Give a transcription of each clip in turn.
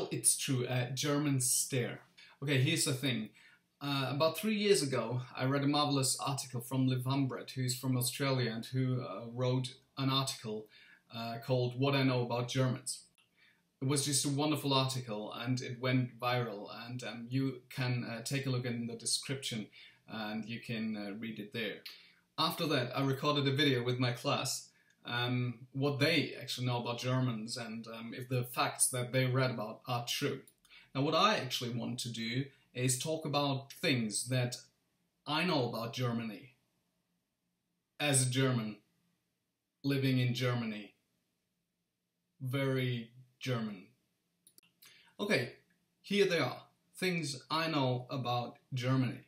Well, it's true, Germans stare. Okay, here's the thing. About 3 years ago, I read a marvelous article from Liv Humbret, who's from Australia and who wrote an article called What I Know About Germans. It was just a wonderful article and it went viral, and you can take a look in the description and you can read it there. After that, I recorded a video with my class, what they actually know about Germans and if the facts that they read about are true. Now, what I actually want to do is talk about things that I know about Germany as a German living in Germany. Very German. Okay, here they are. Things I know about Germany.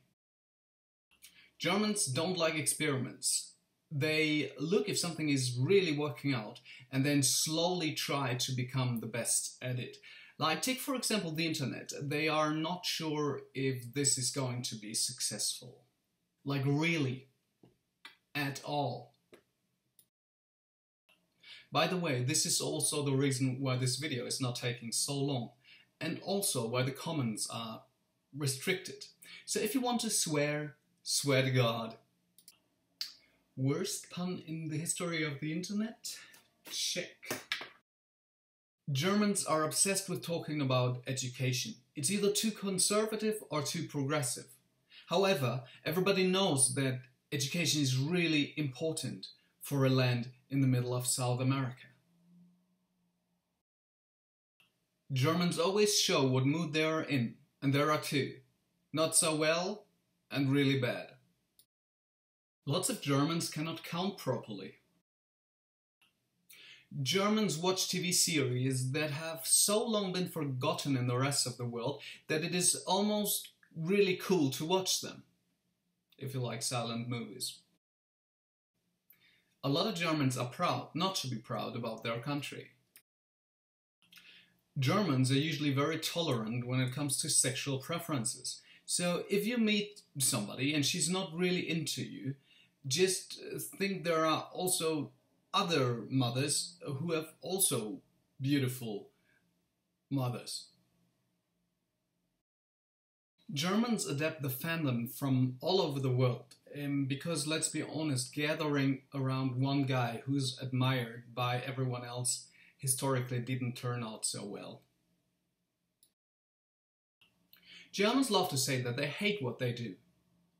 Germans don't like experiments. They look if something is really working out and then slowly try to become the best at it. Like, take for example the internet. They are not sure if this is going to be successful. Like, really. At all. By the way, this is also the reason why this video is not taking so long, and also why the comments are restricted. So if you want to swear, swear to God. Worst pun in the history of the internet? Check. Germans are obsessed with talking about education. It's either too conservative or too progressive. However, everybody knows that education is really important for a land in the middle of South America. Germans always show what mood they are in, and there are two. Not so well and really bad. Lots of Germans cannot count properly. Germans watch TV series that have so long been forgotten in the rest of the world that it is almost really cool to watch them, if you like silent movies. A lot of Germans are proud not to be proud about their country. Germans are usually very tolerant when it comes to sexual preferences. So if you meet somebody and she's not really into you, just think there are also other mothers who have also beautiful mothers. Germans adapt the fandom from all over the world because, let's be honest, gathering around one guy who's admired by everyone else historically didn't turn out so well. Germans love to say that they hate what they do,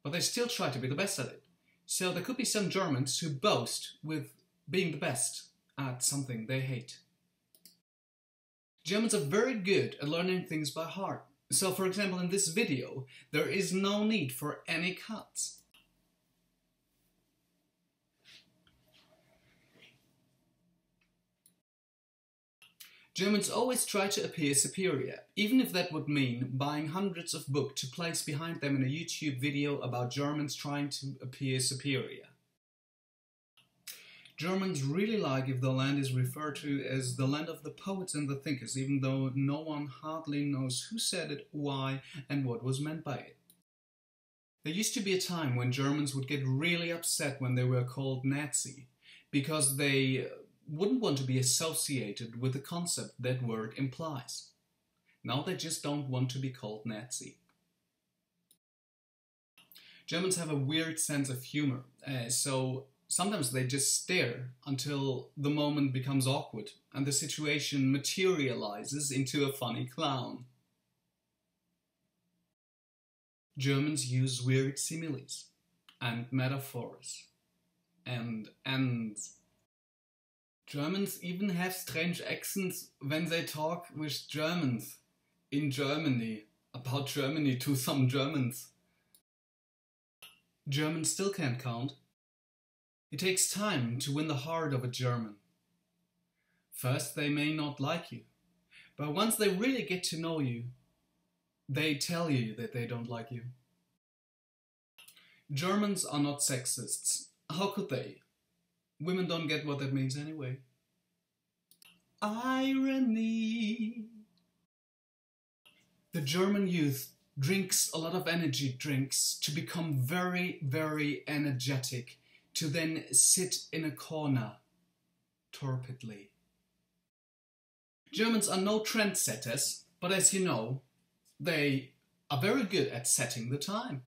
but they still try to be the best at it. So there could be some Germans who boast with being the best at something they hate. Germans are very good at learning things by heart. So, for example, in this video, there is no need for any cuts. Germans always try to appear superior, even if that would mean buying hundreds of books to place behind them in a YouTube video about Germans trying to appear superior. Germans really like if the land is referred to as the land of the poets and the thinkers, even though no one hardly knows who said it, why, and what was meant by it. There used to be a time when Germans would get really upset when they were called Nazi, because they wouldn't want to be associated with the concept that word implies. Now they just don't want to be called Nazi. Germans have a weird sense of humor, so sometimes they just stare until the moment becomes awkward and the situation materializes into a funny clown. Germans use weird similes and metaphors and ends. Germans even have strange accents when they talk with Germans in Germany, about Germany to some Germans. Germans still can't count. It takes time to win the heart of a German. First, they may not like you, but once they really get to know you, they tell you that they don't like you. Germans are not sexists. How could they? Women don't get what that means anyway. Irony. The German youth drinks a lot of energy drinks to become very, very energetic, to then sit in a corner torpidly. Germans are no trendsetters. But as you know, they are very good at setting the time.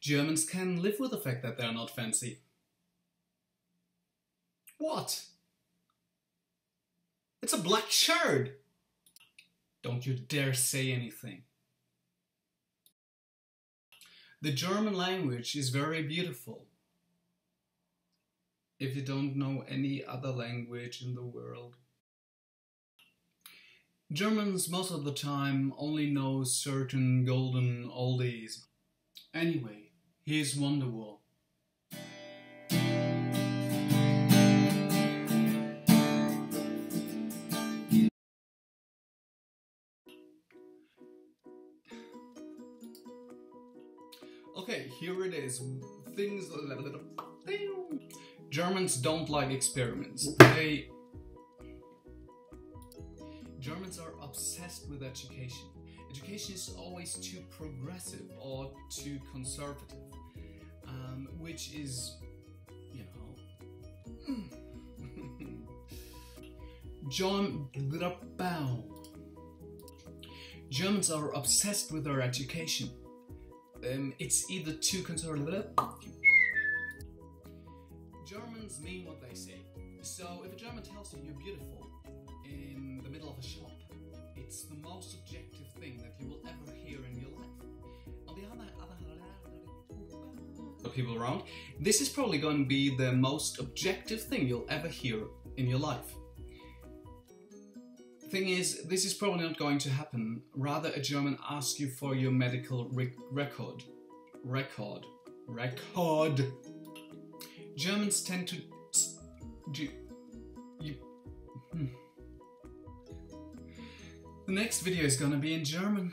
Germans can live with the fact that they're not fancy. What? It's a black shirt! Don't you dare say anything. The German language is very beautiful. If you don't know any other language in the world. Germans most of the time only know certain golden oldies. Anyway, here's Wonderwall. Okay, here it is. Things. Germans don't like experiments. Germans are obsessed with education. Education is always too progressive or too conservative, which is, you know, Germans are obsessed with their education. It's either too conservative. Germans mean what they say. So if a German tells you you're beautiful in the middle of a shop, it's the most objective thing that you will ever hear in your life. On the other people around, this is probably going to be the most objective thing you'll ever hear in your life. Thing is, this is probably not going to happen. Rather, a German asks you for your medical record. Germans tend to The next video is gonna be in German.